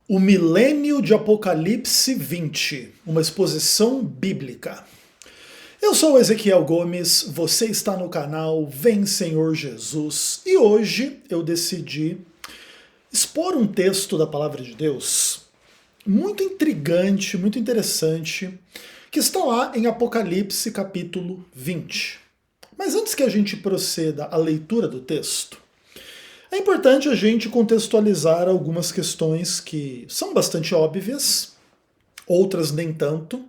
O Milênio de Apocalipse 20, uma exposição bíblica. Eu sou o Ezequiel Gomes, você está no canal Vem Senhor Jesus e hoje eu decidi expor um texto da Palavra de Deus muito intrigante, muito interessante, que está lá em Apocalipse capítulo 20. Mas antes que a gente proceda à leitura do texto, é importante a gente contextualizar algumas questões que são bastante óbvias, outras nem tanto,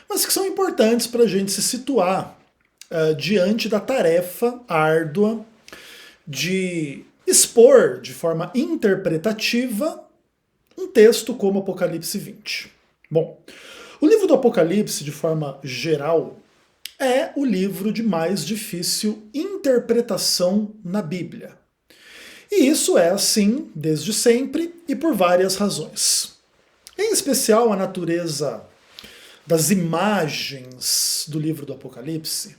mas que são importantes para a gente se situar diante da tarefa árdua de expor de forma interpretativa um texto como Apocalipse 20. Bom, o livro do Apocalipse, de forma geral, é o livro de mais difícil interpretação na Bíblia. E isso é assim desde sempre e por várias razões. Em especial, a natureza das imagens do livro do Apocalipse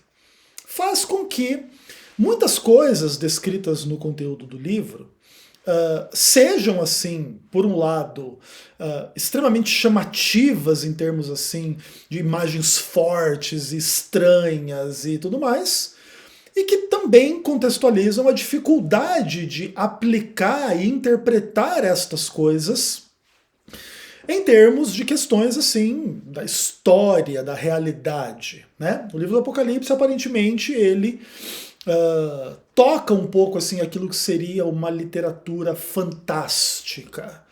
faz com que muitas coisas descritas no conteúdo do livro sejam, assim, por um lado, extremamente chamativas em termos assim de imagens fortes e estranhas e tudo mais, e que também contextualizam a dificuldade de aplicar e interpretar estas coisas em termos de questões assim da história, da realidade, né? O livro do Apocalipse, aparentemente, ele toca um pouco assim aquilo que seria uma literatura fantástica.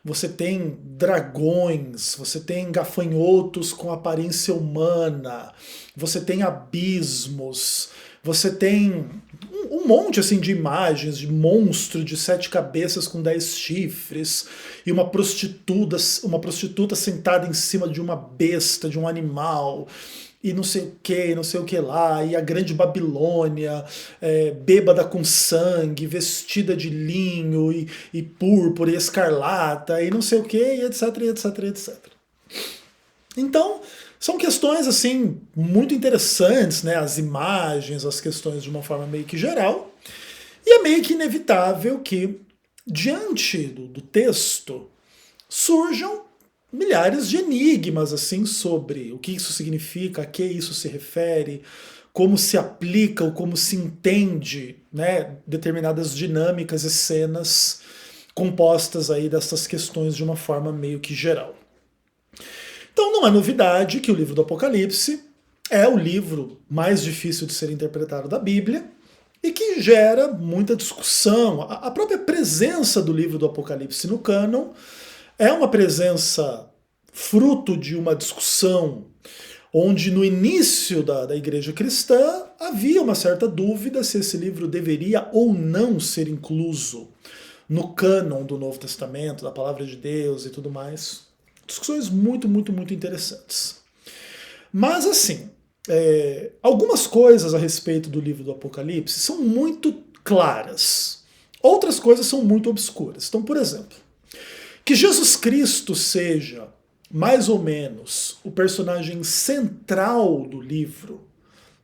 Você tem dragões, você tem gafanhotos com aparência humana, você tem abismos, você tem um monte assim de imagens de monstro de 7 cabeças com 10 chifres e uma prostituta sentada em cima de uma besta, de um animal, e não sei o que lá, e a grande Babilônia, bêbada com sangue, vestida de linho e púrpura e escarlata, e não sei o que, e etc, e etc, e etc. Então, são questões assim muito interessantes, né? As imagens, as questões de uma forma meio que geral, e é meio que inevitável que, diante do texto, surjam milhares de enigmas assim sobre o que isso significa, a que isso se refere, como se aplica ou como se entende, né, determinadas dinâmicas e cenas compostas aí dessas questões de uma forma meio que geral. Então não é novidade que o livro do Apocalipse é o livro mais difícil de ser interpretado da Bíblia e que gera muita discussão. A própria presença do livro do Apocalipse no cânon é uma presença fruto de uma discussão onde no início da igreja cristã havia uma certa dúvida se esse livro deveria ou não ser incluso no cânon do Novo Testamento, da Palavra de Deus e tudo mais. Discussões muito, muito, muito interessantes. Mas assim, algumas coisas a respeito do livro do Apocalipse são muito claras. Outras coisas são muito obscuras. Então, por exemplo, que Jesus Cristo seja, mais ou menos, o personagem central do livro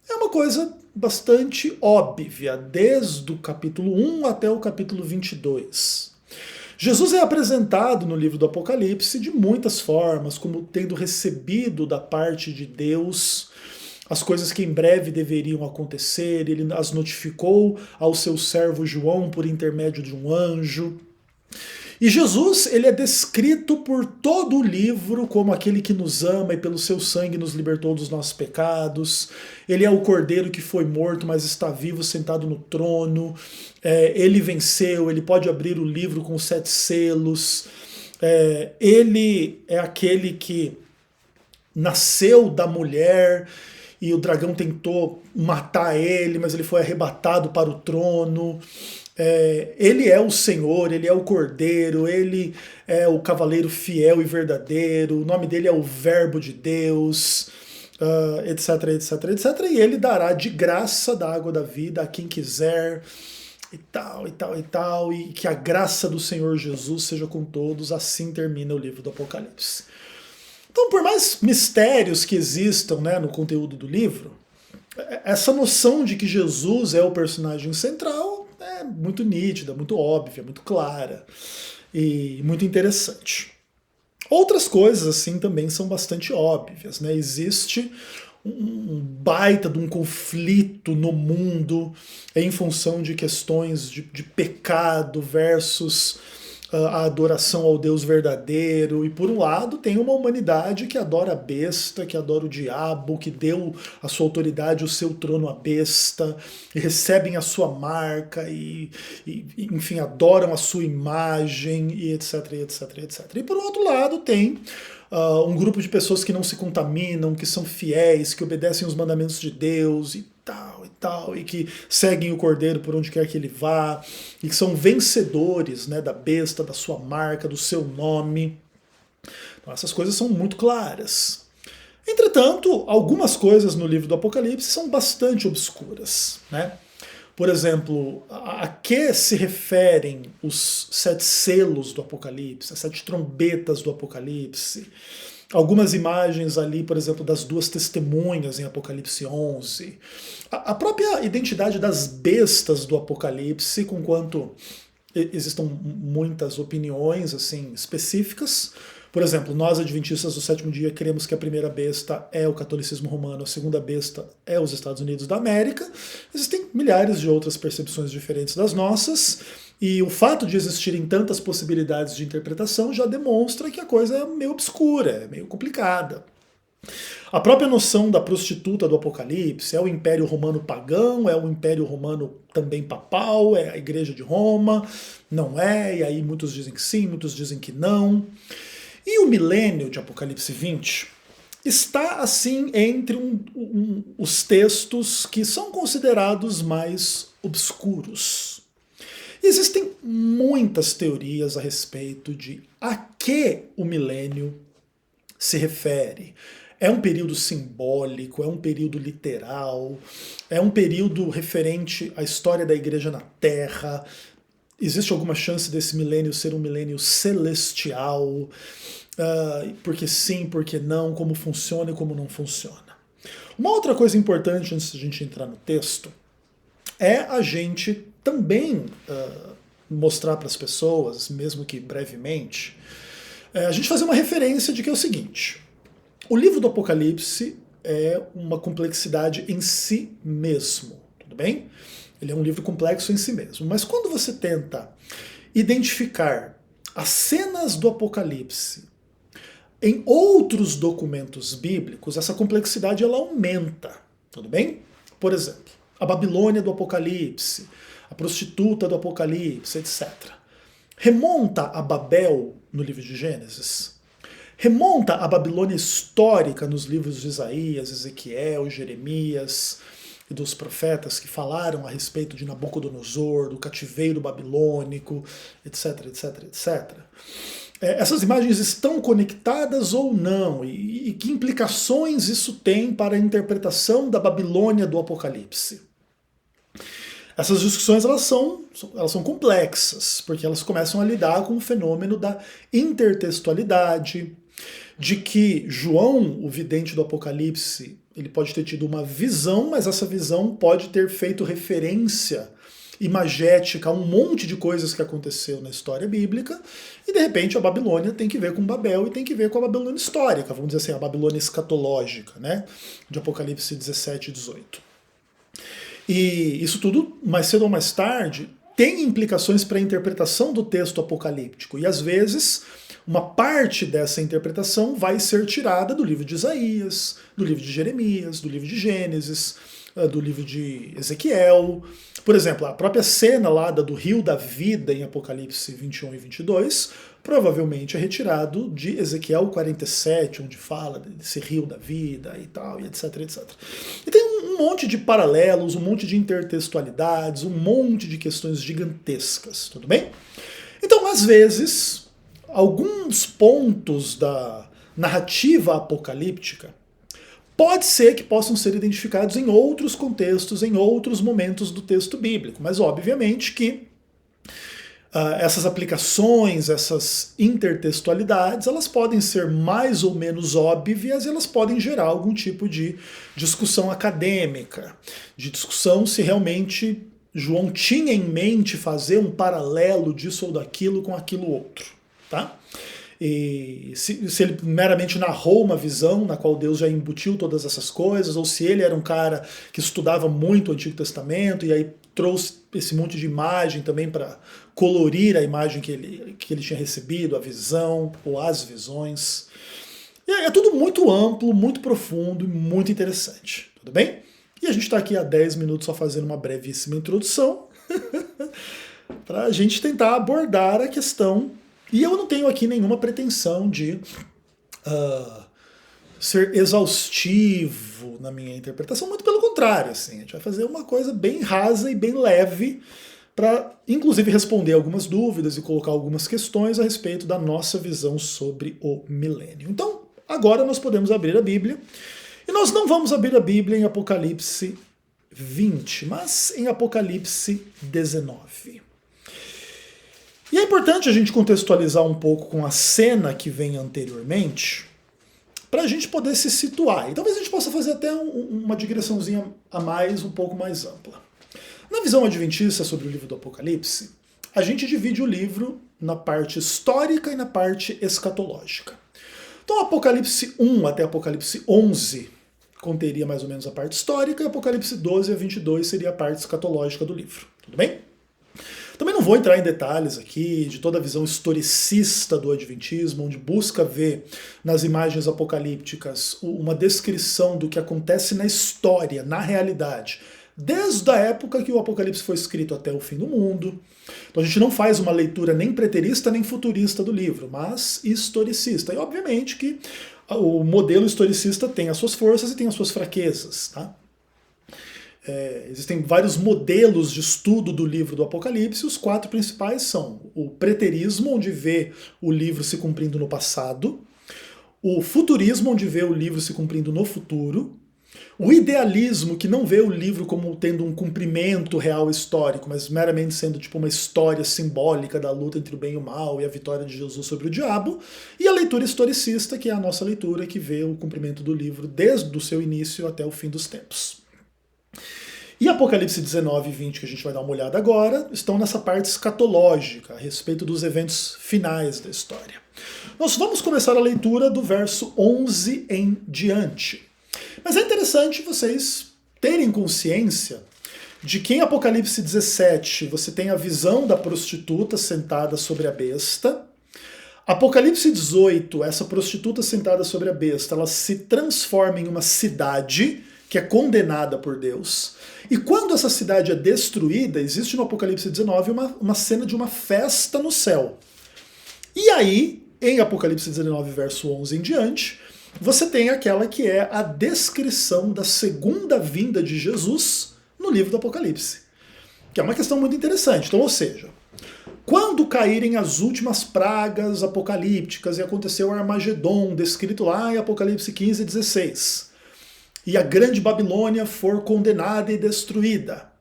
é uma coisa bastante óbvia, desde o capítulo 1 até o capítulo 22. Jesus é apresentado no livro do Apocalipse de muitas formas, como tendo recebido da parte de Deus as coisas que em breve deveriam acontecer, ele as notificou ao seu servo João por intermédio de um anjo. E Jesus, ele é descrito por todo o livro como aquele que nos ama e pelo seu sangue nos libertou dos nossos pecados. Ele é o cordeiro que foi morto, mas está vivo, sentado no trono. Ele venceu, ele pode abrir o livro com 7 selos. Ele é aquele que nasceu da mulher e o dragão tentou matar ele, mas ele foi arrebatado para o trono. Ele é o Senhor, ele é o Cordeiro, ele é o cavaleiro fiel e verdadeiro, o nome dele é o Verbo de Deus, etc, etc, etc. E ele dará de graça da água da vida a quem quiser, e tal, e tal, e tal, e que a graça do Senhor Jesus seja com todos. Assim termina o livro do Apocalipse. Então, por mais mistérios que existam, né, no conteúdo do livro, essa noção de que Jesus é o personagem central é muito nítida, muito óbvia, muito clara. e muito interessante. Outras coisas assim também são bastante óbvias, né? Existe um baita de um conflito no mundo em função de questões de pecado versus a adoração ao Deus verdadeiro, e por um lado tem uma humanidade que adora a besta, que adora o diabo, que deu a sua autoridade, o seu trono à besta, e recebem a sua marca, enfim, adoram a sua imagem, e etc, etc, etc. E por outro lado tem um grupo de pessoas que não se contaminam, que são fiéis, que obedecem os mandamentos de Deus e tal, e que seguem o Cordeiro por onde quer que ele vá, e que são vencedores, né, da besta, da sua marca, do seu nome. Então, essas coisas são muito claras. Entretanto, algumas coisas no livro do Apocalipse são bastante obscuras, né? Por exemplo, a que se referem os 7 selos do Apocalipse, as 7 trombetas do Apocalipse? Algumas imagens ali, por exemplo, das 2 testemunhas em Apocalipse 11. A própria identidade das bestas do Apocalipse, conquanto existam muitas opiniões assim específicas. Por exemplo, nós adventistas do sétimo dia queremos que a primeira besta é o catolicismo romano, a segunda besta é os Estados Unidos da América. Existem milhares de outras percepções diferentes das nossas, e o fato de existirem tantas possibilidades de interpretação já demonstra que a coisa é meio obscura, é meio complicada. A própria noção da prostituta do Apocalipse é o Império Romano pagão, é o Império Romano também papal, é a Igreja de Roma, não é, e aí muitos dizem que sim, muitos dizem que não. E o milênio de Apocalipse 20 está assim entre os textos que são considerados mais obscuros. E existem muitas teorias a respeito de a que o milênio se refere. É um período simbólico, é um período literal, é um período referente à história da igreja na Terra. Existe alguma chance desse milênio ser um milênio celestial? Porque sim, porque não, como funciona e como não funciona. Uma outra coisa importante antes de a gente entrar no texto é a gente também mostrar para as pessoas, mesmo que brevemente, a gente fazer uma referência de que é o seguinte: o livro do Apocalipse é uma complexidade em si mesmo, tudo bem? Ele é um livro complexo em si mesmo, mas quando você tenta identificar as cenas do Apocalipse em outros documentos bíblicos, essa complexidade ela aumenta, tudo bem? Por exemplo, a Babilônia do Apocalipse, a prostituta do Apocalipse, etc. Remonta a Babel no livro de Gênesis? Remonta a Babilônia histórica nos livros de Isaías, Ezequiel, Jeremias e dos profetas que falaram a respeito de Nabucodonosor, do cativeiro babilônico, etc, etc, etc. Essas imagens estão conectadas ou não? E que implicações isso tem para a interpretação da Babilônia do Apocalipse? Essas discussões elas são complexas, porque elas começam a lidar com o fenômeno da intertextualidade, de que João, o vidente do Apocalipse, ele pode ter tido uma visão, mas essa visão pode ter feito referência imagética a um monte de coisas que aconteceu na história bíblica, e de repente a Babilônia tem que ver com Babel e tem que ver com a Babilônia histórica, vamos dizer assim, a Babilônia escatológica, né, de Apocalipse 17 e 18. E isso tudo, mais cedo ou mais tarde, tem implicações para a interpretação do texto apocalíptico, e às vezes uma parte dessa interpretação vai ser tirada do livro de Isaías, do livro de Jeremias, do livro de Gênesis, do livro de Ezequiel. Por exemplo, a própria cena lá do rio da vida em Apocalipse 21 e 22 provavelmente é retirado de Ezequiel 47, onde fala desse rio da vida e tal, e etc, etc. E tem um monte de paralelos, um monte de intertextualidades, um monte de questões gigantescas, tudo bem? Então, às vezes, alguns pontos da narrativa apocalíptica pode ser que possam ser identificados em outros contextos, em outros momentos do texto bíblico, mas obviamente que essas aplicações, essas intertextualidades, elas podem ser mais ou menos óbvias e elas podem gerar algum tipo de discussão acadêmica, de discussão se realmente João tinha em mente fazer um paralelo disso ou daquilo com aquilo outro, tá? E se ele meramente narrou uma visão na qual Deus já embutiu todas essas coisas, ou se ele era um cara que estudava muito o Antigo Testamento e aí trouxe esse monte de imagem também para colorir a imagem que ele tinha recebido, a visão ou as visões. E é tudo muito amplo, muito profundo e muito interessante, tudo bem? E a gente está aqui há 10 minutos só fazendo uma brevíssima introdução para a gente tentar abordar a questão. E eu não tenho aqui nenhuma pretensão de ser exaustivo na minha interpretação, muito pelo contrário, assim, a gente vai fazer uma coisa bem rasa e bem leve para, inclusive, responder algumas dúvidas e colocar algumas questões a respeito da nossa visão sobre o milênio. Então, agora nós podemos abrir a Bíblia, e nós não vamos abrir a Bíblia em Apocalipse 20, mas em Apocalipse 19. E é importante a gente contextualizar um pouco com a cena que vem anteriormente, para a gente poder se situar. E talvez a gente possa fazer até uma digressãozinha a mais, um pouco mais ampla. Na visão adventista sobre o livro do Apocalipse, a gente divide o livro na parte histórica e na parte escatológica. Então, Apocalipse 1 até Apocalipse 11 conteria mais ou menos a parte histórica, e Apocalipse 12 a 22 seria a parte escatológica do livro. Tudo bem? Também não vou entrar em detalhes aqui de toda a visão historicista do Adventismo, onde busca ver nas imagens apocalípticas uma descrição do que acontece na história, na realidade, desde a época que o Apocalipse foi escrito até o fim do mundo. Então a gente não faz uma leitura nem preterista nem futurista do livro, mas historicista. E obviamente que o modelo historicista tem as suas forças e tem as suas fraquezas, tá? Existem vários modelos de estudo do livro do Apocalipse, os 4 principais são o preterismo, onde vê o livro se cumprindo no passado, o futurismo, onde vê o livro se cumprindo no futuro, o idealismo, que não vê o livro como tendo um cumprimento real histórico, mas meramente sendo tipo uma história simbólica da luta entre o bem e o mal e a vitória de Jesus sobre o diabo, e a leitura historicista, que é a nossa leitura que vê o cumprimento do livro desde o seu início até o fim dos tempos. E Apocalipse 19 e 20, que a gente vai dar uma olhada agora, estão nessa parte escatológica, a respeito dos eventos finais da história. Nós vamos começar a leitura do verso 11 em diante. Mas é interessante vocês terem consciência de que em Apocalipse 17 você tem a visão da prostituta sentada sobre a besta. Apocalipse 18, essa prostituta sentada sobre a besta, ela se transforma em uma cidade que é condenada por Deus. E quando essa cidade é destruída, existe no Apocalipse 19 uma cena de uma festa no céu. E aí, em Apocalipse 19, verso 11 em diante, você tem aquela que é a descrição da segunda vinda de Jesus no livro do Apocalipse. Que é uma questão muito interessante. Então, ou seja, quando caírem as últimas pragas apocalípticas e aconteceu o Armagedon, descrito lá em Apocalipse 15 e 16, e a grande Babilônia for condenada e destruída,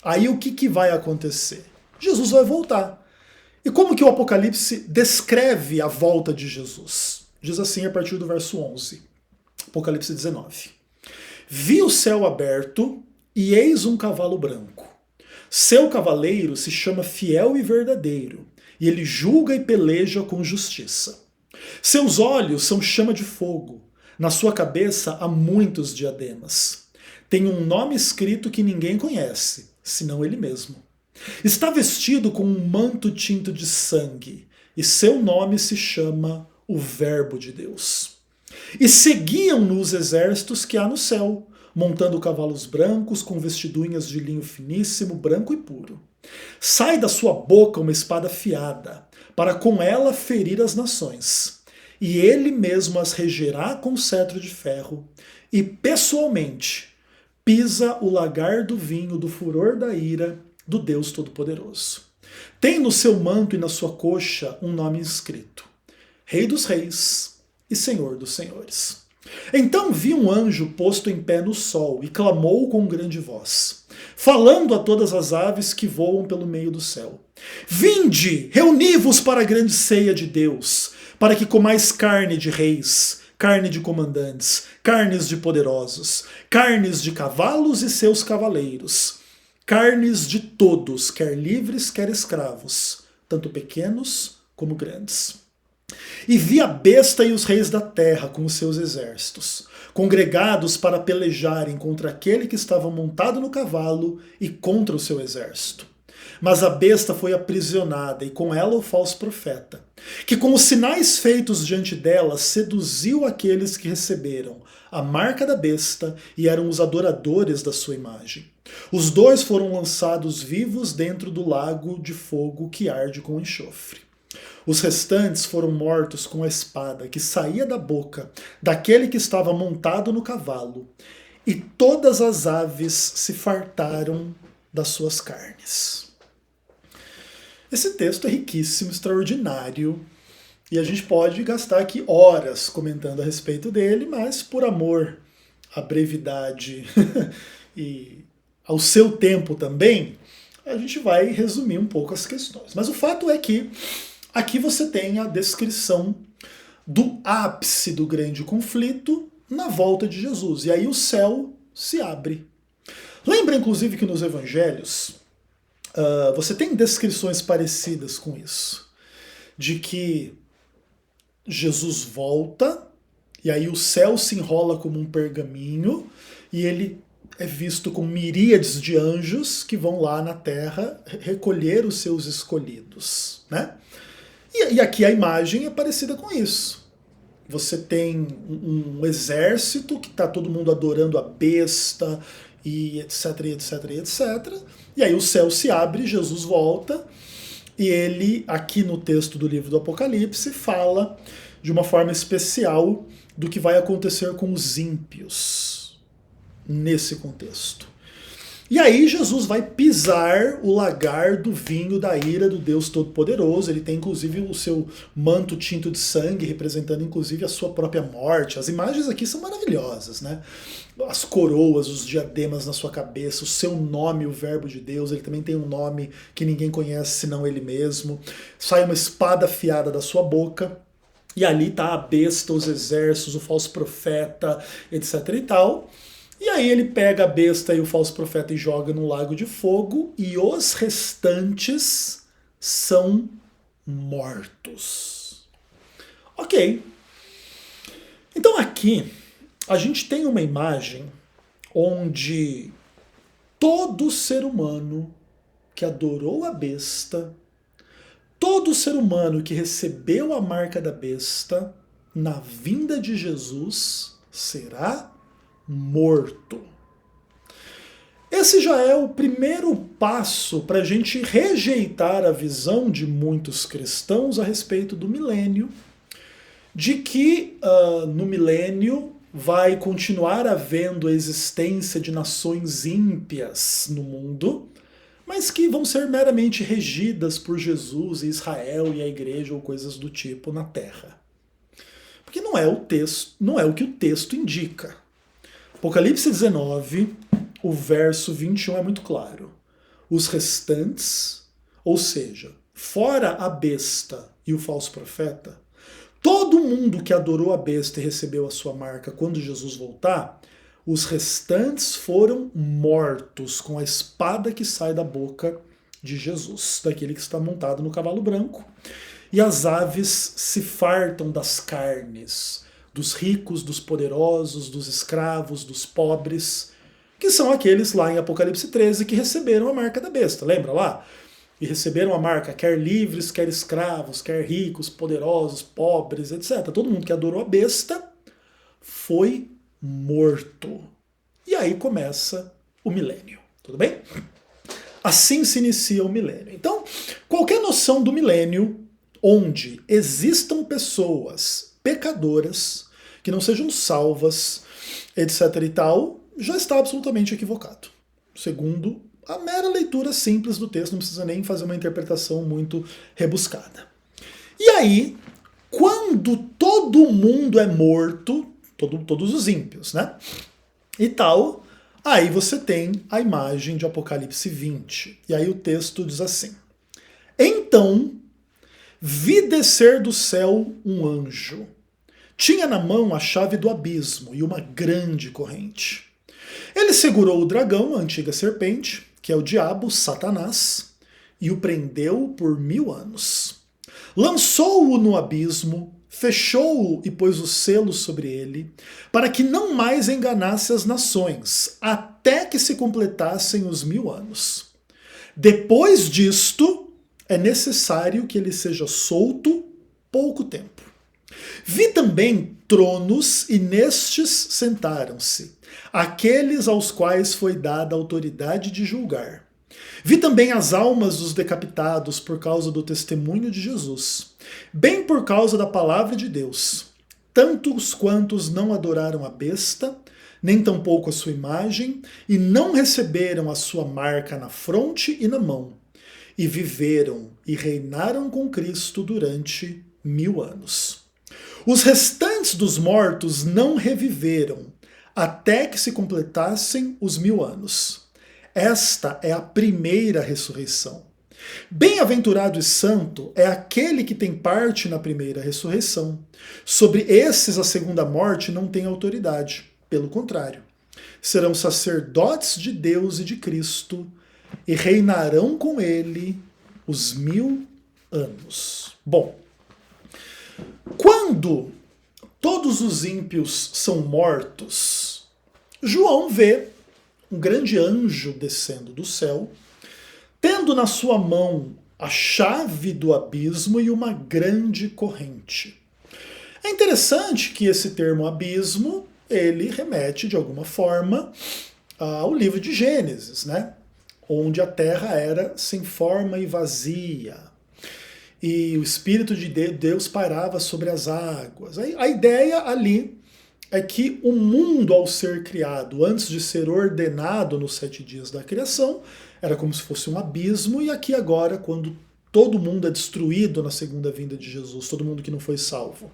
aí o que vai acontecer? Jesus vai voltar. E como que o Apocalipse descreve a volta de Jesus? Diz assim a partir do verso 11, Apocalipse 19. Vi o céu aberto e eis um cavalo branco. Seu cavaleiro se chama Fiel e Verdadeiro, e ele julga e peleja com justiça. Seus olhos são chama de fogo. Na sua cabeça há muitos diademas. Tem um nome escrito que ninguém conhece, senão ele mesmo. Está vestido com um manto tinto de sangue, e seu nome se chama o Verbo de Deus. E seguiam-no os exércitos que há no céu, montando cavalos brancos com vestiduinhas de linho finíssimo, branco e puro. Sai da sua boca uma espada afiada, para com ela ferir as nações. E ele mesmo as regerá com cetro de ferro, e pessoalmente pisa o lagar do vinho do furor da ira do Deus Todo-Poderoso. Tem no seu manto e na sua coxa um nome escrito: Rei dos Reis e Senhor dos Senhores. Então vi um anjo posto em pé no sol e clamou com grande voz, falando a todas as aves que voam pelo meio do céu: Vinde, reuni-vos para a grande ceia de Deus, para que comais carne de reis, carne de comandantes, carnes de poderosos, carnes de cavalos e seus cavaleiros, carnes de todos, quer livres, quer escravos, tanto pequenos como grandes. E vi a besta e os reis da terra com os seus exércitos, congregados para pelejarem contra aquele que estava montado no cavalo e contra o seu exército. Mas a besta foi aprisionada, e com ela o falso profeta, que com os sinais feitos diante dela seduziu aqueles que receberam a marca da besta e eram os adoradores da sua imagem. Os dois foram lançados vivos dentro do lago de fogo que arde com enxofre. Os restantes foram mortos com a espada que saía da boca daquele que estava montado no cavalo, e todas as aves se fartaram das suas carnes. Esse texto é riquíssimo, extraordinário, e a gente pode gastar aqui horas comentando a respeito dele, mas por amor à brevidade e ao seu tempo também, a gente vai resumir um pouco as questões. Mas o fato é que aqui você tem a descrição do ápice do grande conflito na volta de Jesus. E aí o céu se abre. Lembra, inclusive, que nos evangelhos você tem descrições parecidas com isso. De que Jesus volta, e aí o céu se enrola como um pergaminho, e ele é visto com miríades de anjos que vão lá na terra recolher os seus escolhidos, né? E aqui a imagem é parecida com isso. Você tem um exército que está todo mundo adorando a besta, e etc, etc, etc. E aí o céu se abre, Jesus volta, e ele, aqui no texto do livro do Apocalipse, fala de uma forma especial do que vai acontecer com os ímpios nesse contexto. E aí Jesus vai pisar o lagar do vinho da ira do Deus Todo-Poderoso. Ele tem inclusive o seu manto tinto de sangue, representando inclusive a sua própria morte. As imagens aqui são maravilhosas, né? As coroas, os diademas na sua cabeça, o seu nome, o verbo de Deus. Ele também tem um nome que ninguém conhece senão ele mesmo. Sai uma espada afiada da sua boca. E ali está a besta, os exércitos, o falso profeta, etc e tal. E aí ele pega a besta e o falso profeta e joga no lago de fogo, e os restantes são mortos. Ok. Então aqui a gente tem uma imagem onde todo ser humano que adorou a besta, todo ser humano que recebeu a marca da besta, na vinda de Jesus será morto. Esse já é o primeiro passo para a gente rejeitar a visão de muitos cristãos a respeito do milênio, de que no milênio vai continuar havendo a existência de nações ímpias no mundo, mas que vão ser meramente regidas por Jesus e Israel e a igreja ou coisas do tipo na terra. Porque não é o texto, não é o que o texto indica. Apocalipse 19, o verso 21 é muito claro. Os restantes, ou seja, fora a besta e o falso profeta, todo mundo que adorou a besta e recebeu a sua marca quando Jesus voltar, os restantes foram mortos com a espada que sai da boca de Jesus, daquele que está montado no cavalo branco. E as aves se fartam das carnes, dos ricos, dos poderosos, dos escravos, dos pobres, que são aqueles lá em Apocalipse 13 que receberam a marca da besta, lembra lá? E receberam a marca, quer livres, quer escravos, quer ricos, poderosos, pobres, etc. Todo mundo que adorou a besta foi morto. E aí começa o milênio, tudo bem? Assim se inicia o milênio. Então, qualquer noção do milênio onde existam pessoas pecadoras, que não sejam salvas, etc e tal, já está absolutamente equivocado. Segundo a mera leitura simples do texto, não precisa nem fazer uma interpretação muito rebuscada. E aí, quando todo mundo é morto, todos os ímpios, né? E tal, aí você tem a imagem de Apocalipse 20. E aí o texto diz assim: Então vi descer do céu um anjo. Tinha na mão a chave do abismo e uma grande corrente. Ele segurou o dragão, a antiga serpente, que é o diabo, Satanás, e o prendeu por 1000 anos. Lançou-o no abismo, fechou-o e pôs o selo sobre ele, para que não mais enganasse as nações, até que se completassem os 1000 anos. Depois disto, é necessário que ele seja solto pouco tempo. Vi também tronos, e nestes sentaram-se aqueles aos quais foi dada a autoridade de julgar. Vi também as almas dos decapitados por causa do testemunho de Jesus, bem por causa da palavra de Deus, tantos quantos não adoraram a besta, nem tampouco a sua imagem, e não receberam a sua marca na fronte e na mão, e viveram e reinaram com Cristo durante 1000 anos. Os restantes dos mortos não reviveram, até que se completassem os 1000 anos. Esta é a primeira ressurreição. Bem-aventurado e santo é aquele que tem parte na primeira ressurreição. Sobre esses a segunda morte não tem autoridade. Pelo contrário, serão sacerdotes de Deus e de Cristo e reinarão com ele os 1000 anos. Bom, quando todos os ímpios são mortos, João vê um grande anjo descendo do céu, tendo na sua mão a chave do abismo e uma grande corrente. É interessante que esse termo abismo, ele remete de alguma forma ao livro de Gênesis, né? Onde a terra era sem forma e vazia. E o Espírito de Deus pairava sobre as águas. A ideia ali é que o mundo, ao ser criado, antes de ser ordenado nos 7 dias da criação, era como se fosse um abismo, e aqui agora, quando todo mundo é destruído na segunda vinda de Jesus, todo mundo que não foi salvo,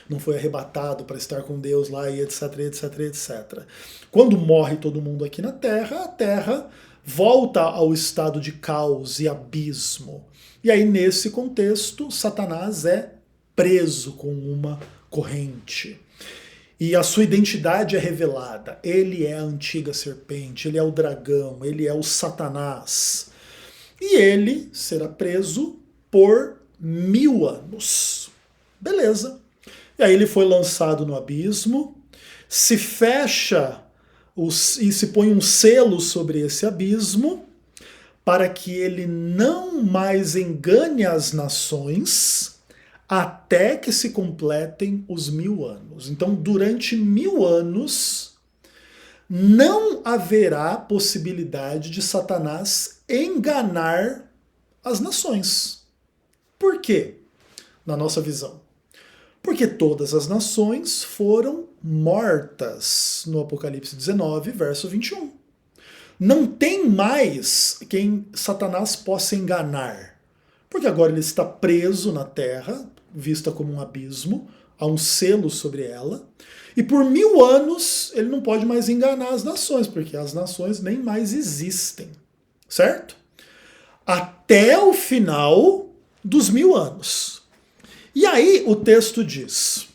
não foi arrebatado para estar com Deus lá, e etc, etc, etc. Quando morre todo mundo aqui na Terra, a Terra volta ao estado de caos e abismo. E aí, nesse contexto, Satanás é preso com uma corrente. E a sua identidade é revelada. Ele é a antiga serpente, ele é o dragão, ele é o Satanás. E ele será preso por 1000 anos. Beleza. E aí ele foi lançado no abismo, se fecha e se põe um selo sobre esse abismo, para que ele não mais engane as nações, até que se completem os 1000 anos. Então, durante 1000 anos, não haverá possibilidade de Satanás enganar as nações. Por quê? Na nossa visão. Porque todas as nações foram mortas no Apocalipse 19, verso 21. Não tem mais quem Satanás possa enganar. Porque agora ele está preso na terra, vista como um abismo, há um selo sobre ela, e por 1000 anos ele não pode mais enganar as nações, porque as nações nem mais existem, certo? Até o final dos 1000 anos. E aí o texto diz,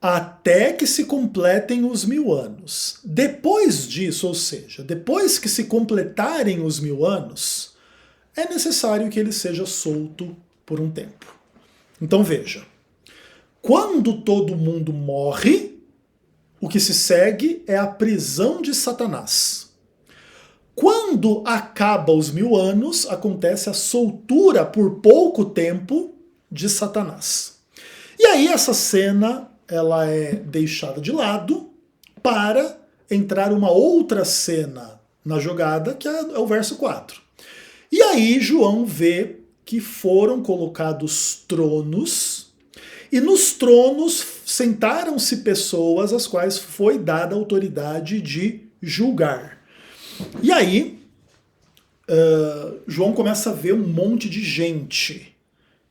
até que se completem os 1000 anos. Depois disso, ou seja, depois que se completarem os 1000 anos, é necessário que ele seja solto por um tempo. Então veja, quando todo mundo morre, o que se segue é a prisão de Satanás. Quando acaba os 1000 anos, acontece a soltura por pouco tempo de Satanás. E aí essa cena ela é deixada de lado para entrar uma outra cena na jogada, que é o verso 4. E aí João vê que foram colocados tronos, e nos tronos sentaram-se pessoas às quais foi dada a autoridade de julgar. E aí João começa a ver um monte de gente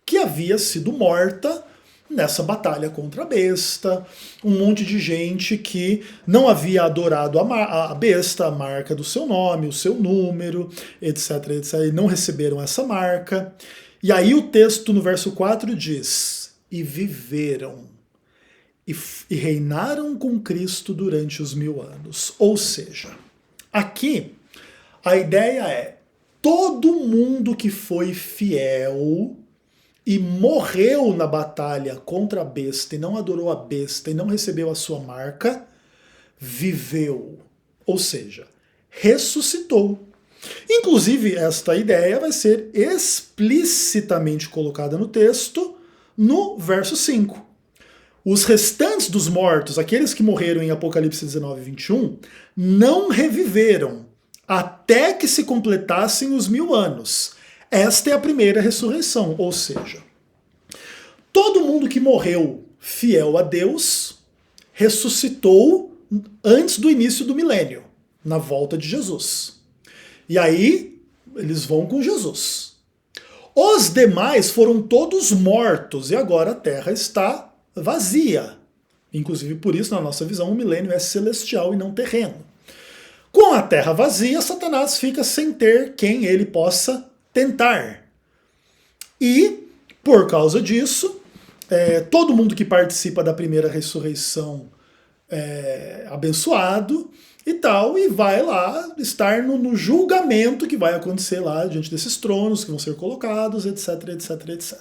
que havia sido morta nessa batalha contra a besta, um monte de gente que não havia adorado a besta, a marca do seu nome, o seu número, etc, etc, e não receberam essa marca. E aí o texto no verso 4 diz, e viveram, e reinaram com Cristo durante os 1000 anos. Ou seja, aqui A ideia é, todo mundo que foi fiel e morreu na batalha contra a besta e não adorou a besta e não recebeu a sua marca, viveu. Ou seja, ressuscitou. Inclusive, esta ideia vai ser explicitamente colocada no texto no verso 5. Os restantes dos mortos, aqueles que morreram em Apocalipse 19, 21, não reviveram até que se completassem os 1000 anos. Esta é a primeira ressurreição, ou seja, todo mundo que morreu fiel a Deus ressuscitou antes do início do milênio, na volta de Jesus. E aí, eles vão com Jesus. Os demais foram todos mortos e agora a terra está vazia. Inclusive, por isso, na nossa visão, o milênio é celestial e não terreno. Com a terra vazia, Satanás fica sem ter quem ele possa tentar. E, por causa disso, todo mundo que participa da primeira ressurreição é abençoado e tal, e vai lá estar no julgamento que vai acontecer lá diante desses tronos que vão ser colocados, etc, etc, etc.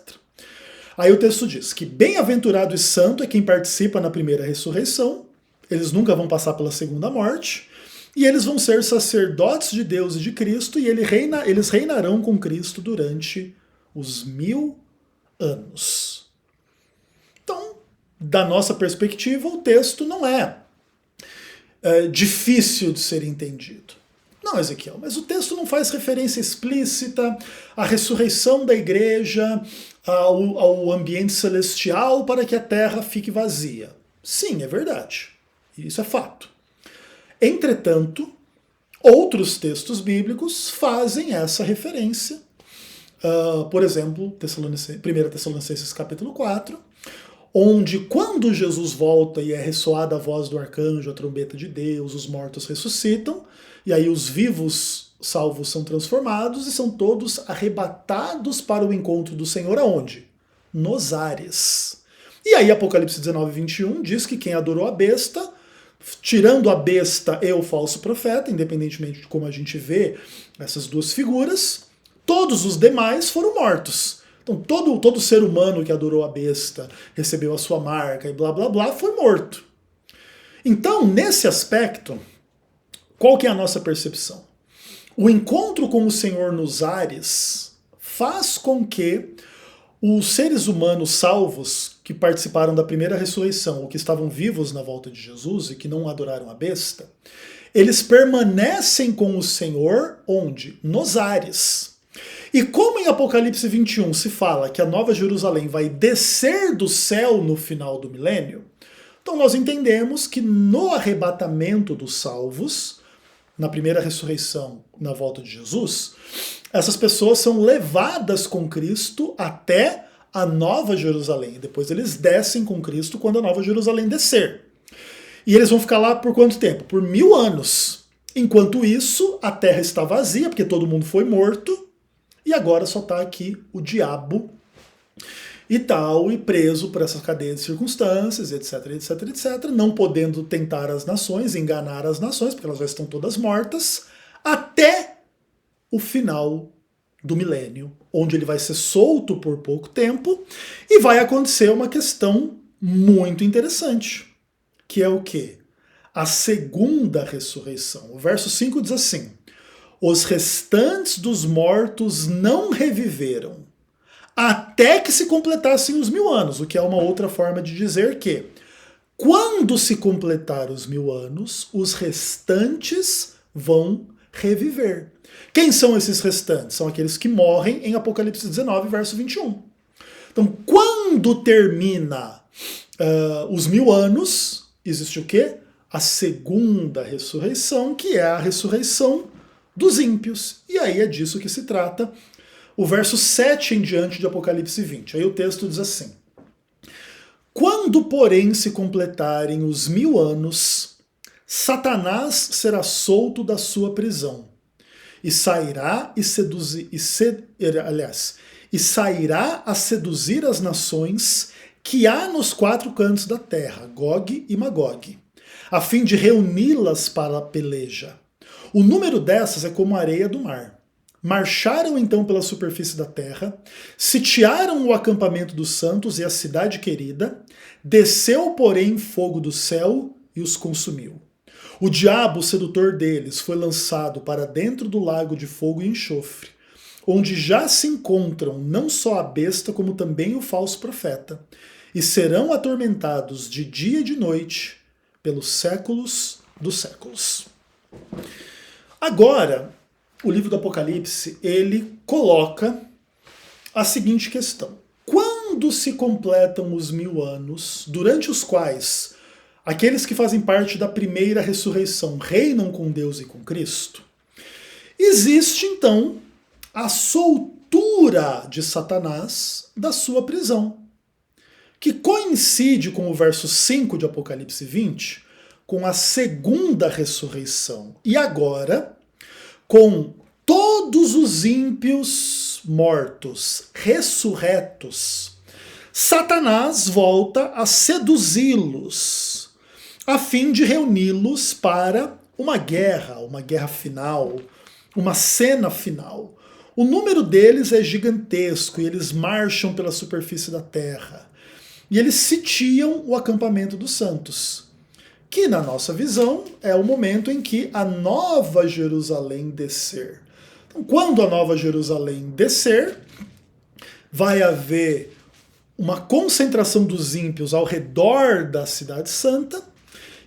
Aí o texto diz que bem-aventurado e santo é quem participa na primeira ressurreição, eles nunca vão passar pela segunda morte, e eles vão ser sacerdotes de Deus e de Cristo, e eles reinarão com Cristo durante os 1000 anos. Então, da nossa perspectiva, o texto não é difícil de ser entendido. Não, Ezequiel, mas o texto não faz referência explícita à ressurreição da igreja, ao ambiente celestial para que a terra fique vazia. Sim, é verdade. Isso é fato. Entretanto, outros textos bíblicos fazem essa referência. Por exemplo, 1 Tessalonicenses capítulo 4, onde quando Jesus volta e é ressoada a voz do arcanjo, a trombeta de Deus, os mortos ressuscitam, e aí os vivos salvos são transformados e são todos arrebatados para o encontro do Senhor aonde? Nos ares. E aí Apocalipse 19, 21 diz que quem adorou a besta, tirando a besta e o falso profeta, independentemente de como a gente vê essas duas figuras, todos os demais foram mortos. Então todo ser humano que adorou a besta, recebeu a sua marca e blá blá blá, foi morto. Então, nesse aspecto, qual que é a nossa percepção? O encontro com o Senhor nos ares faz com que os seres humanos salvos que participaram da primeira ressurreição, ou que estavam vivos na volta de Jesus e que não adoraram a besta, eles permanecem com o Senhor onde? Nos ares. E como em Apocalipse 21 se fala que a Nova Jerusalém vai descer do céu no final do milênio, então nós entendemos que no arrebatamento dos salvos, na primeira ressurreição, na volta de Jesus, essas pessoas são levadas com Cristo até a Nova Jerusalém. Depois eles descem com Cristo quando a Nova Jerusalém descer. E eles vão ficar lá por quanto tempo? Por 1000 anos. Enquanto isso, a terra está vazia, porque todo mundo foi morto, e agora só está aqui o diabo e tal, e preso por essa cadeia de circunstâncias, etc, etc, etc, não podendo tentar as nações, enganar as nações, porque elas já estão todas mortas, até o final do milênio, onde ele vai ser solto por pouco tempo, e vai acontecer uma questão muito interessante, que é o quê? A segunda ressurreição. O verso 5 diz assim: os restantes dos mortos não reviveram, até que se completassem os 1000 anos, o que é uma outra forma de dizer que, quando se completar os 1000 anos, os restantes vão reviver. Quem são esses restantes? São aqueles que morrem em Apocalipse 19, verso 21. Então, quando termina os 1000 anos, existe o quê? A segunda ressurreição, que é a ressurreição dos ímpios. E aí é disso que se trata o verso 7 em diante de Apocalipse 20. Aí o texto diz assim: quando, porém, se completarem os 1000 anos, Satanás será solto da sua prisão e sairá sairá a seduzir as nações que há nos 4 cantos da terra, Gog e Magog, a fim de reuni-las para a peleja. O número dessas é como a areia do mar. Marcharam então pela superfície da terra, sitiaram o acampamento dos santos e a cidade querida, desceu, porém, fogo do céu e os consumiu. O diabo, o sedutor deles, foi lançado para dentro do lago de fogo e enxofre, onde já se encontram não só a besta, como também o falso profeta, e serão atormentados de dia e de noite pelos séculos dos séculos. Agora, o livro do Apocalipse, ele coloca a seguinte questão. Quando se completam os 1000 anos, durante os quais aqueles que fazem parte da primeira ressurreição reinam com Deus e com Cristo, existe então a soltura de Satanás da sua prisão, que coincide com o verso 5 de Apocalipse 20, com a segunda ressurreição. E agora, com todos os ímpios mortos ressurretos, Satanás volta a seduzi-los, a fim de reuni-los para uma guerra final, uma cena final. O número deles é gigantesco e eles marcham pela superfície da terra. E eles sitiam o acampamento dos santos, que na nossa visão é o momento em que a Nova Jerusalém descer. Então, quando a Nova Jerusalém descer, vai haver uma concentração dos ímpios ao redor da Cidade Santa.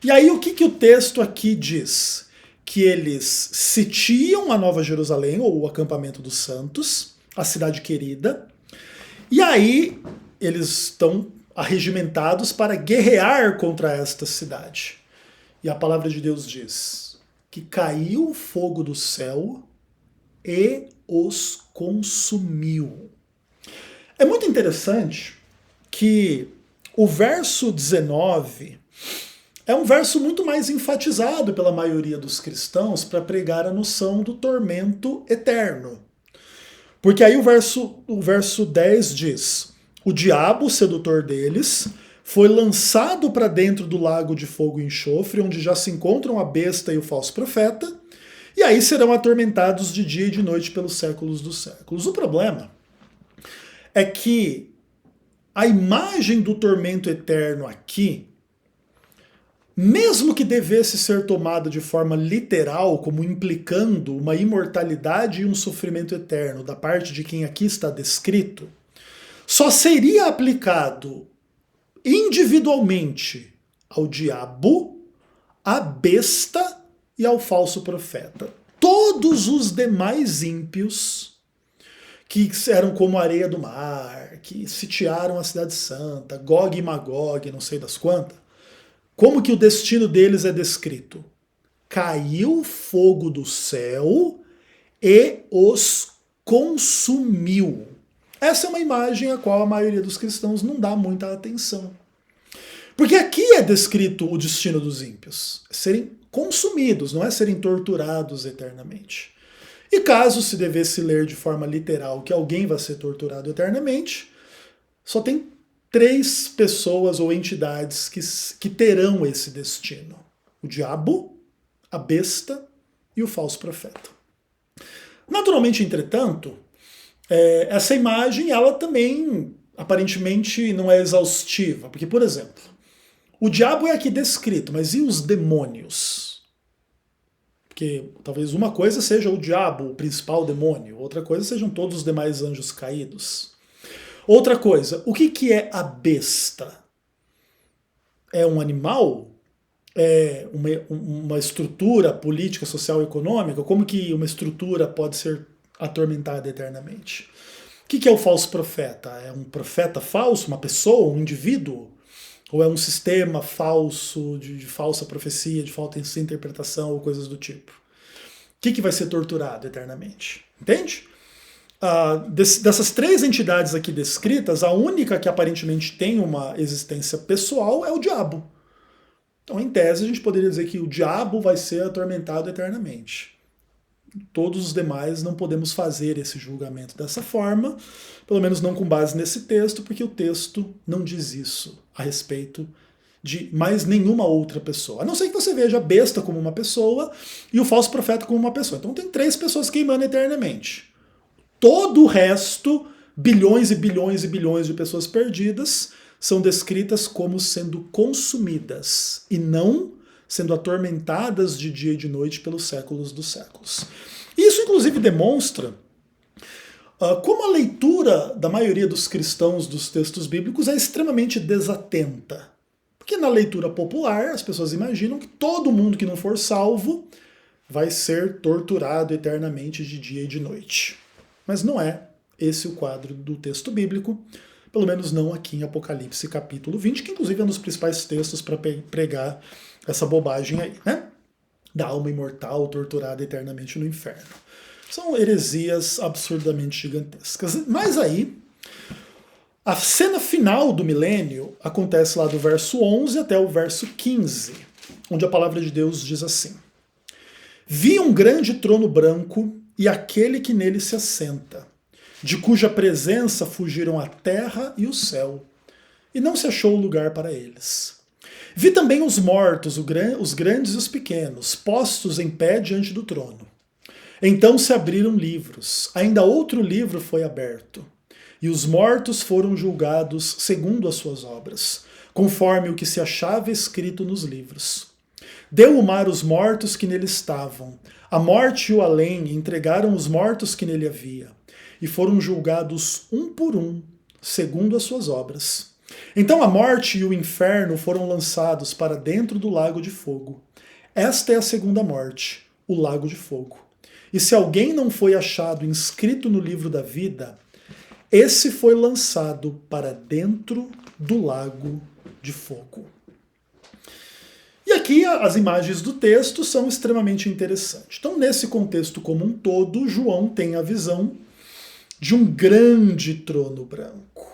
E aí o que o texto aqui diz? Que eles sitiam a Nova Jerusalém, ou o acampamento dos santos, a cidade querida, e aí eles estão arregimentados para guerrear contra esta cidade. E a palavra de Deus diz que caiu o fogo do céu e os consumiu. É muito interessante que o verso 19 é um verso muito mais enfatizado pela maioria dos cristãos para pregar a noção do tormento eterno. Porque aí o verso 10 diz: o diabo, o sedutor deles, foi lançado para dentro do lago de fogo e enxofre, onde já se encontram a besta e o falso profeta, e aí serão atormentados de dia e de noite pelos séculos dos séculos. O problema é que a imagem do tormento eterno aqui, mesmo que devesse ser tomada de forma literal, como implicando uma imortalidade e um sofrimento eterno da parte de quem aqui está descrito, só seria aplicado individualmente ao diabo, à besta e ao falso profeta. Todos os demais ímpios, que eram como a areia do mar, que sitiaram a cidade santa, Gog e Magog, não sei das quantas, como que o destino deles é descrito? Caiu fogo do céu e os consumiu. Essa é uma imagem a qual a maioria dos cristãos não dá muita atenção. Porque aqui é descrito o destino dos ímpios. É serem consumidos, não é serem torturados eternamente. E caso se devesse ler de forma literal que alguém vai ser torturado eternamente, só tem 3 pessoas ou entidades que terão esse destino: o diabo, a besta e o falso profeta. Naturalmente, entretanto, essa imagem ela também aparentemente não é exaustiva, porque, por exemplo, o diabo é aqui descrito, mas e os demônios? Porque talvez uma coisa seja o diabo, o principal demônio, outra coisa sejam todos os demais anjos caídos. Outra coisa, o que é a besta? É um animal? É uma estrutura política, social e econômica? Como que uma estrutura pode ser atormentada eternamente? O que é o falso profeta? É um profeta falso, uma pessoa, um indivíduo? Ou é um sistema falso, de falsa profecia, de falsa interpretação ou coisas do tipo? O que vai ser torturado eternamente? Entende? Dessas 3 entidades aqui descritas, a única que aparentemente tem uma existência pessoal é o diabo. Então, em tese, a gente poderia dizer que o diabo vai ser atormentado eternamente. Todos os demais não podemos fazer esse julgamento dessa forma, pelo menos não com base nesse texto, porque o texto não diz isso a respeito de mais nenhuma outra pessoa. A não ser que você veja a besta como uma pessoa e o falso profeta como uma pessoa. Então tem 3 pessoas queimando eternamente. Todo o resto, bilhões e bilhões e bilhões de pessoas perdidas, são descritas como sendo consumidas e não sendo atormentadas de dia e de noite pelos séculos dos séculos. Isso inclusive demonstra como a leitura da maioria dos cristãos dos textos bíblicos é extremamente desatenta. Porque na leitura popular as pessoas imaginam que todo mundo que não for salvo vai ser torturado eternamente de dia e de noite. Mas não é esse o quadro do texto bíblico, pelo menos não aqui em Apocalipse capítulo 20, que inclusive é um dos principais textos para pregar essa bobagem aí, né? Da alma imortal torturada eternamente no inferno. São heresias absurdamente gigantescas. Mas aí, a cena final do milênio acontece lá do verso 11 até o verso 15, onde a palavra de Deus diz assim: Vi um grande trono branco e aquele que nele se assenta, de cuja presença fugiram a terra e o céu, e não se achou lugar para eles. Vi também os mortos, os grandes e os pequenos, postos em pé diante do trono. Então se abriram livros, ainda outro livro foi aberto, e os mortos foram julgados segundo as suas obras, conforme o que se achava escrito nos livros. Deu o mar os mortos que nele estavam, a morte e o além entregaram os mortos que nele havia, e foram julgados um por um, segundo as suas obras. Então a morte e o inferno foram lançados para dentro do lago de fogo. Esta é a segunda morte, o lago de fogo. E se alguém não foi achado inscrito no livro da vida, esse foi lançado para dentro do lago de fogo. E aqui as imagens do texto são extremamente interessantes. Então, nesse contexto como um todo, João tem a visão de um grande trono branco.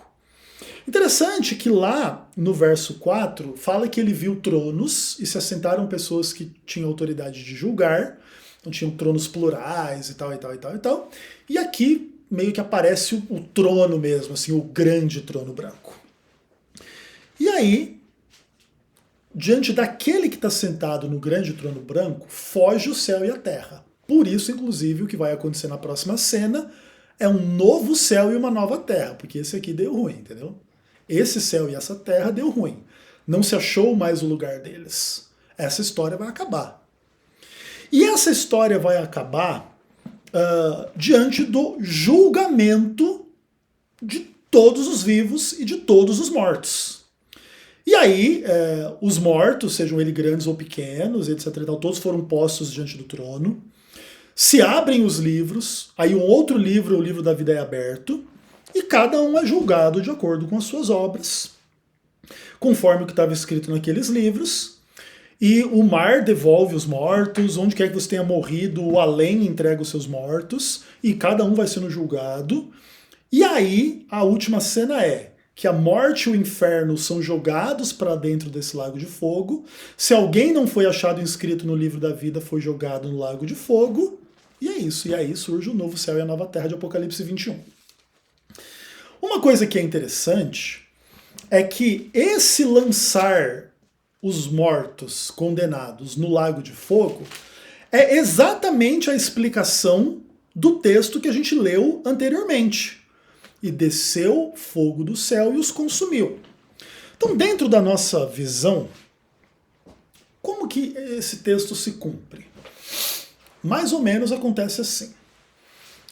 Interessante que lá no verso 4 fala que ele viu tronos e se assentaram pessoas que tinham autoridade de julgar. Então tinham tronos plurais e tal, e tal, e tal, e tal. E aqui meio que aparece o trono mesmo, assim, o grande trono branco. E aí, diante daquele que está sentado no grande trono branco, foge o céu e a terra. Por isso, inclusive, o que vai acontecer na próxima cena é um novo céu e uma nova terra, porque esse aqui deu ruim, entendeu? Esse céu e essa terra deu ruim. Não se achou mais o lugar deles. Essa história vai acabar. E essa história vai acabar diante do julgamento de todos os vivos e de todos os mortos. E aí, os mortos, sejam eles grandes ou pequenos, etc. Todos foram postos diante do trono. Se abrem os livros, aí um outro livro, o livro da vida, é aberto, e cada um é julgado de acordo com as suas obras, conforme o que estava escrito naqueles livros. E o mar devolve os mortos, onde quer que você tenha morrido, o além entrega os seus mortos, e cada um vai sendo julgado. E aí, a última cena é que a morte e o inferno são jogados para dentro desse lago de fogo. Se alguém não foi achado inscrito no livro da vida, foi jogado no lago de fogo. E é isso. E aí surge o novo céu e a nova terra de Apocalipse 21. Uma coisa que é interessante é que esse lançar os mortos condenados no lago de fogo é exatamente a explicação do texto que a gente leu anteriormente. E desceu fogo do céu e os consumiu. Então, dentro da nossa visão, como que esse texto se cumpre? Mais ou menos acontece assim.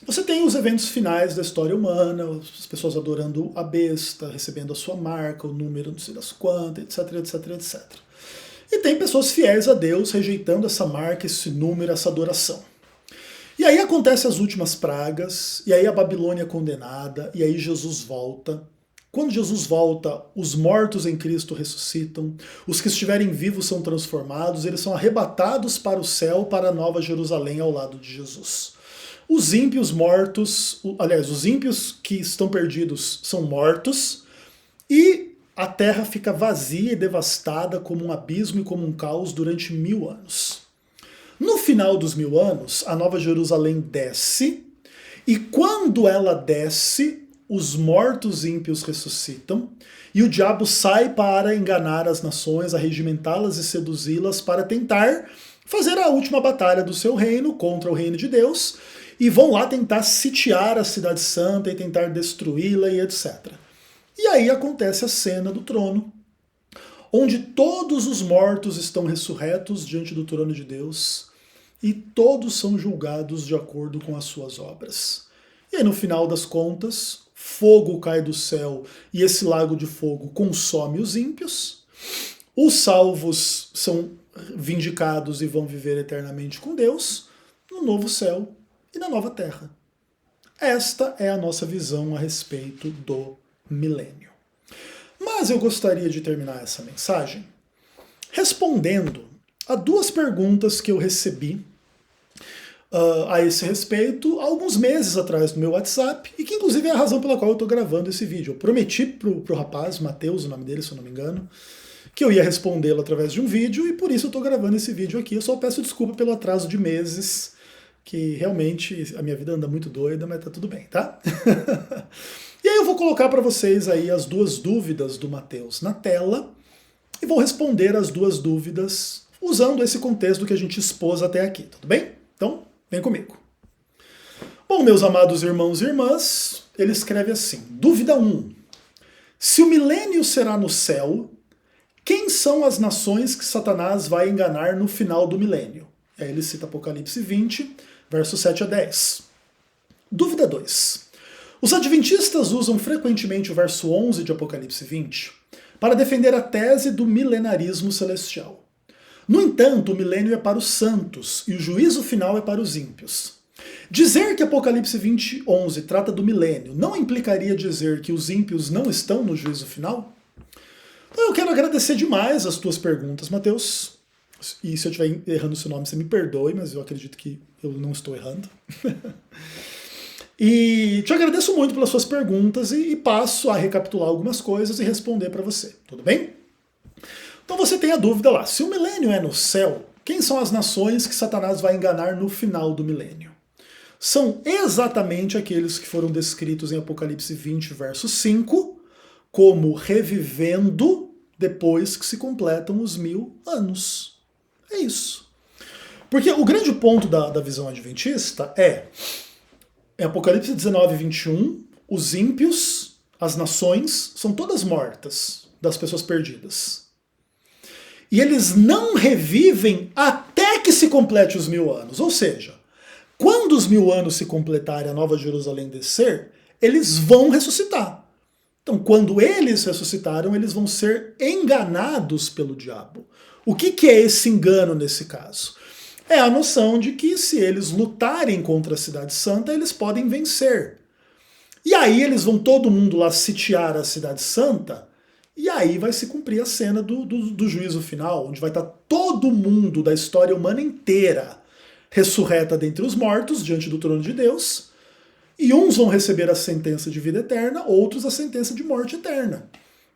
Você tem os eventos finais da história humana, as pessoas adorando a besta, recebendo a sua marca, o número não sei das quantas, etc, etc, etc. E tem pessoas fiéis a Deus rejeitando essa marca, esse número, essa adoração. E aí acontecem as últimas pragas, e aí a Babilônia é condenada, e aí Jesus volta. Quando Jesus volta, os mortos em Cristo ressuscitam, os que estiverem vivos são transformados, eles são arrebatados para o céu, para a Nova Jerusalém ao lado de Jesus. Os ímpios mortos, aliás, os ímpios que estão perdidos são mortos, e a terra fica vazia e devastada como um abismo e como um caos durante 1000 anos. No final dos 1000 anos, a Nova Jerusalém desce, e quando ela desce, os mortos ímpios ressuscitam, e o diabo sai para enganar as nações, arregimentá-las e seduzi-las para tentar fazer a última batalha do seu reino contra o reino de Deus, e vão lá tentar sitiar a cidade santa e tentar destruí-la e etc. E aí acontece a cena do trono, onde todos os mortos estão ressurretos diante do trono de Deus, e todos são julgados de acordo com as suas obras. E aí, no final das contas, fogo cai do céu e esse lago de fogo consome os ímpios. Os salvos são vindicados e vão viver eternamente com Deus no novo céu e na nova terra. Esta é a nossa visão a respeito do milênio. Mas eu gostaria de terminar essa mensagem respondendo a duas perguntas que eu recebi a esse respeito alguns meses atrás no meu WhatsApp, e que inclusive é a razão pela qual eu estou gravando esse vídeo. Eu prometi pro rapaz, Matheus, o nome dele, se eu não me engano, que eu ia respondê-lo através de um vídeo, e por isso eu estou gravando esse vídeo aqui. Eu só peço desculpa pelo atraso de meses, que realmente a minha vida anda muito doida, mas tá tudo bem, tá? E aí eu vou colocar para vocês aí as duas dúvidas do Matheus na tela, e vou responder as duas dúvidas usando esse contexto que a gente expôs até aqui, tudo bem? Então, vem comigo. Bom, meus amados irmãos e irmãs, ele escreve assim, dúvida 1. Se o milênio será no céu, quem são as nações que Satanás vai enganar no final do milênio? E aí ele cita Apocalipse 20, versos 7 a 10. Dúvida 2. Os adventistas usam frequentemente o verso 11 de Apocalipse 20 para defender a tese do milenarismo celestial. No entanto, o milênio é para os santos e o juízo final é para os ímpios. Dizer que Apocalipse 20, 11 trata do milênio não implicaria dizer que os ímpios não estão no juízo final? Então eu quero agradecer demais as tuas perguntas, Matheus. E se eu estiver errando o seu nome, você me perdoe, mas eu acredito que eu não estou errando. E te agradeço muito pelas suas perguntas e passo a recapitular algumas coisas e responder para você, tudo bem? Então você tem a dúvida lá, se o milênio é no céu, quem são as nações que Satanás vai enganar no final do milênio? São exatamente aqueles que foram descritos em Apocalipse 20, verso 5, como revivendo depois que se completam os 1000 anos. É isso. Porque o grande ponto da visão adventista em Apocalipse 19, 21, os ímpios, as nações, são todas mortas das pessoas perdidas. E eles não revivem até que se complete os 1000 anos. Ou seja, quando os 1000 anos se completarem, a Nova Jerusalém descer, eles vão ressuscitar. Então, quando eles ressuscitaram, eles vão ser enganados pelo diabo. O que é esse engano nesse caso? É a noção de que se eles lutarem contra a Cidade Santa, eles podem vencer. E aí eles vão todo mundo lá sitiar a Cidade Santa, e aí vai se cumprir a cena do juízo final, onde vai estar todo mundo da história humana inteira ressurreta dentre os mortos, diante do trono de Deus, e uns vão receber a sentença de vida eterna, outros a sentença de morte eterna.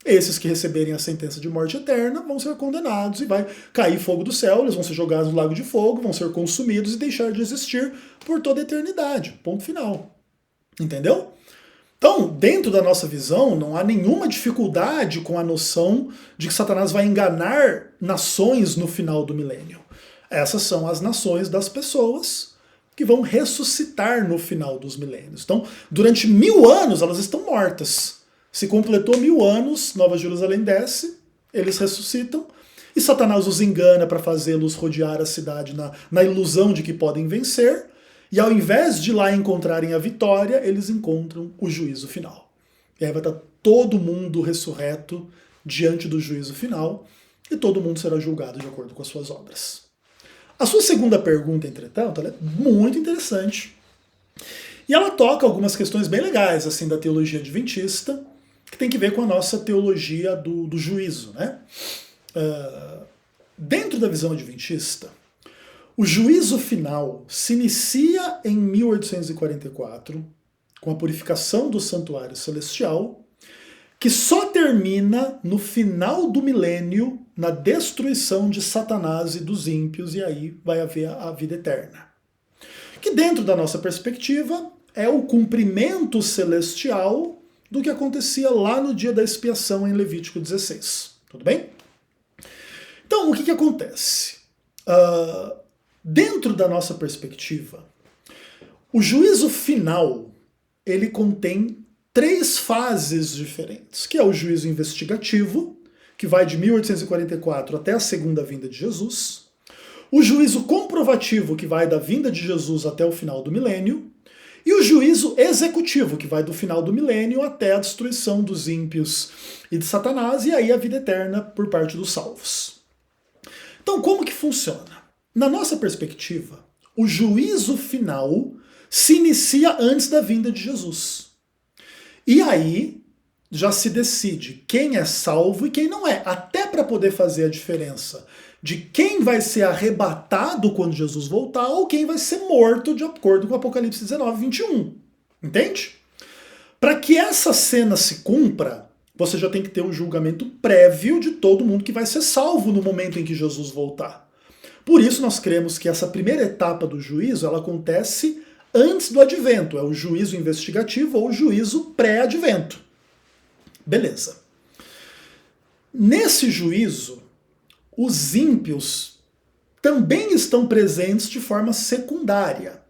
Esses que receberem a sentença de morte eterna vão ser condenados e vai cair fogo do céu, eles vão ser jogados no lago de fogo, vão ser consumidos e deixar de existir por toda a eternidade. Ponto final. Entendeu? Então, dentro da nossa visão, não há nenhuma dificuldade com a noção de que Satanás vai enganar nações no final do milênio. Essas são as nações das pessoas que vão ressuscitar no final dos milênios. Então, durante 1000 anos, elas estão mortas. Se completou 1000 anos, Nova Jerusalém desce, eles ressuscitam, e Satanás os engana para fazê-los rodear a cidade na ilusão de que podem vencer, e ao invés de lá encontrarem a vitória, eles encontram o juízo final. E aí vai estar todo mundo ressurreto diante do juízo final, e todo mundo será julgado de acordo com as suas obras. A sua segunda pergunta, entretanto, ela é muito interessante. E ela toca algumas questões bem legais assim da teologia adventista, que tem que ver com a nossa teologia do juízo, né? Dentro da visão adventista, o juízo final se inicia em 1844, com a purificação do santuário celestial, que só termina no final do milênio, na destruição de Satanás e dos ímpios, e aí vai haver a vida eterna. Que dentro da nossa perspectiva é o cumprimento celestial do que acontecia lá no dia da expiação em Levítico 16. Tudo bem? Então, o que acontece? Dentro da nossa perspectiva, o juízo final, ele contém 3 fases diferentes, que é o juízo investigativo, que vai de 1844 até a segunda vinda de Jesus, o juízo comprovativo, que vai da vinda de Jesus até o final do milênio, e o juízo executivo, que vai do final do milênio até a destruição dos ímpios e de Satanás, e aí a vida eterna por parte dos salvos. Então, como que funciona? Na nossa perspectiva, o juízo final se inicia antes da vinda de Jesus. E aí já se decide quem é salvo e quem não é, até para poder fazer a diferença de quem vai ser arrebatado quando Jesus voltar ou quem vai ser morto, de acordo com Apocalipse 19, 21. Entende? Para que essa cena se cumpra, você já tem que ter um julgamento prévio de todo mundo que vai ser salvo no momento em que Jesus voltar. Por isso nós cremos que essa primeira etapa do juízo, ela acontece antes do advento, é o juízo investigativo ou o juízo pré-advento. Beleza. Nesse juízo, os ímpios também estão presentes de forma secundária.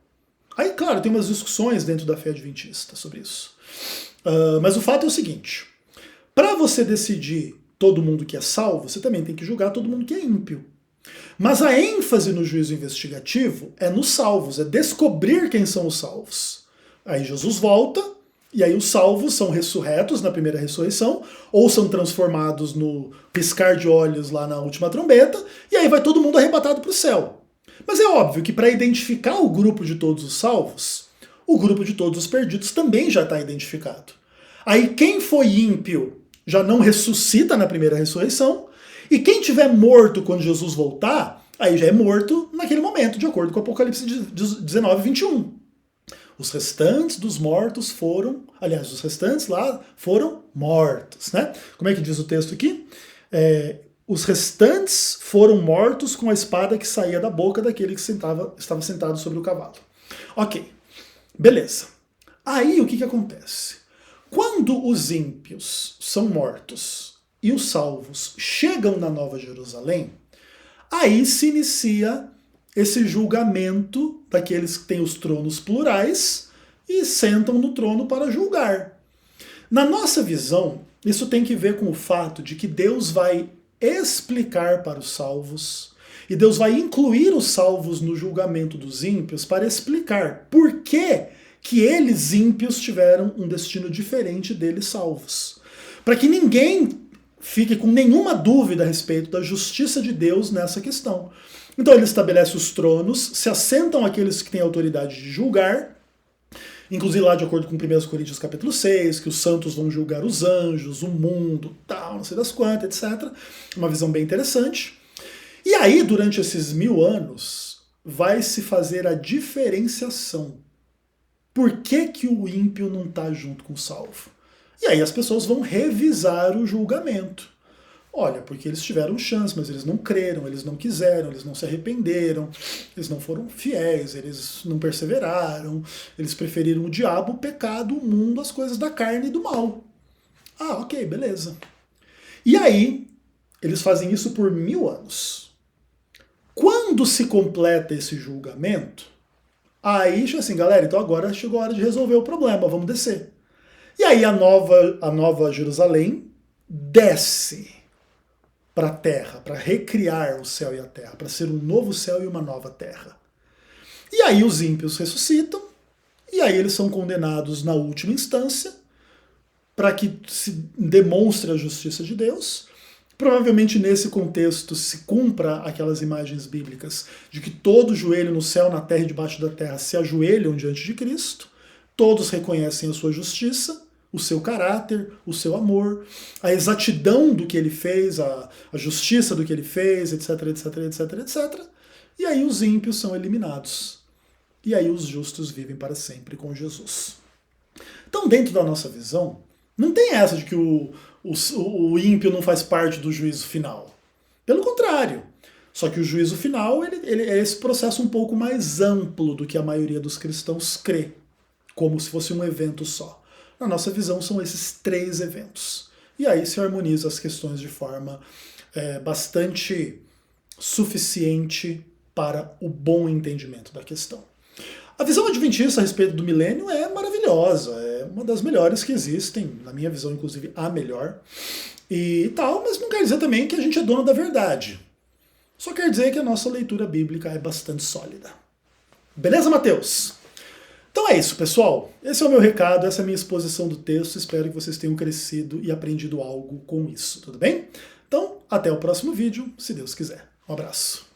Aí, claro, tem umas discussões dentro da fé adventista sobre isso. Mas o fato é o seguinte, para você decidir todo mundo que é salvo, você também tem que julgar todo mundo que é ímpio. Mas a ênfase no juízo investigativo é nos salvos, é descobrir quem são os salvos. Aí Jesus volta, e aí os salvos são ressurretos na primeira ressurreição, ou são transformados no piscar de olhos lá na última trombeta, e aí vai todo mundo arrebatado para o céu. Mas é óbvio que para identificar o grupo de todos os salvos, o grupo de todos os perdidos também já está identificado. Aí quem foi ímpio já não ressuscita na primeira ressurreição, e quem tiver morto quando Jesus voltar, aí já é morto naquele momento, de acordo com Apocalipse 19, 21. Os restantes dos mortos foram, aliás, os restantes lá foram mortos, né? Como é que diz o texto aqui? Os restantes foram mortos com a espada que saía da boca daquele que estava sentado sobre o cavalo. Ok, beleza. Aí o que acontece? Quando os ímpios são mortos e os salvos chegam na Nova Jerusalém, aí se inicia esse julgamento daqueles que têm os tronos plurais e sentam no trono para julgar. Na nossa visão, isso tem que ver com o fato de que Deus vai explicar para os salvos e Deus vai incluir os salvos no julgamento dos ímpios para explicar por que eles ímpios tiveram um destino diferente deles salvos. Para que ninguém fique com nenhuma dúvida a respeito da justiça de Deus nessa questão. Então ele estabelece os tronos, se assentam aqueles que têm autoridade de julgar, inclusive lá de acordo com 1 Coríntios capítulo 6, que os santos vão julgar os anjos, o mundo, tal, não sei das quantas, etc. Uma visão bem interessante. E aí, durante esses 1000 anos, vai se fazer a diferenciação. Por que o ímpio não está junto com o salvo? E aí as pessoas vão revisar o julgamento. Olha, porque eles tiveram chance, mas eles não creram, eles não quiseram, eles não se arrependeram, eles não foram fiéis, eles não perseveraram, eles preferiram o diabo, o pecado, o mundo, as coisas da carne e do mal. Ah, ok, beleza. E aí, eles fazem isso por 1000 anos. Quando se completa esse julgamento, aí, assim, galera, então agora chegou a hora de resolver o problema, vamos descer. E aí a nova Jerusalém desce para a terra, para recriar o céu e a terra, para ser um novo céu e uma nova terra. E aí os ímpios ressuscitam, e aí eles são condenados na última instância, para que se demonstre a justiça de Deus. Provavelmente nesse contexto se cumpra aquelas imagens bíblicas de que todo joelho no céu, na terra e debaixo da terra se ajoelham diante de Cristo, todos reconhecem a sua justiça, o seu caráter, o seu amor, a exatidão do que ele fez, a justiça do que ele fez, etc, etc, etc, etc. E aí os ímpios são eliminados. E aí os justos vivem para sempre com Jesus. Então, dentro da nossa visão, não tem essa de que o ímpio não faz parte do juízo final. Pelo contrário. Só que o juízo final ele é esse processo um pouco mais amplo do que a maioria dos cristãos crê, como se fosse um evento só. Na nossa visão, são esses 3 eventos. E aí se harmoniza as questões de forma bastante suficiente para o bom entendimento da questão. A visão adventista a respeito do milênio é maravilhosa, é uma das melhores que existem, na minha visão, inclusive, a melhor, e tal, mas não quer dizer também que a gente é dono da verdade. Só quer dizer que a nossa leitura bíblica é bastante sólida. Beleza, Mateus? Então é isso, pessoal. Esse é o meu recado, essa é a minha exposição do texto. Espero que vocês tenham crescido e aprendido algo com isso, tudo bem? Então, até o próximo vídeo, se Deus quiser. Um abraço.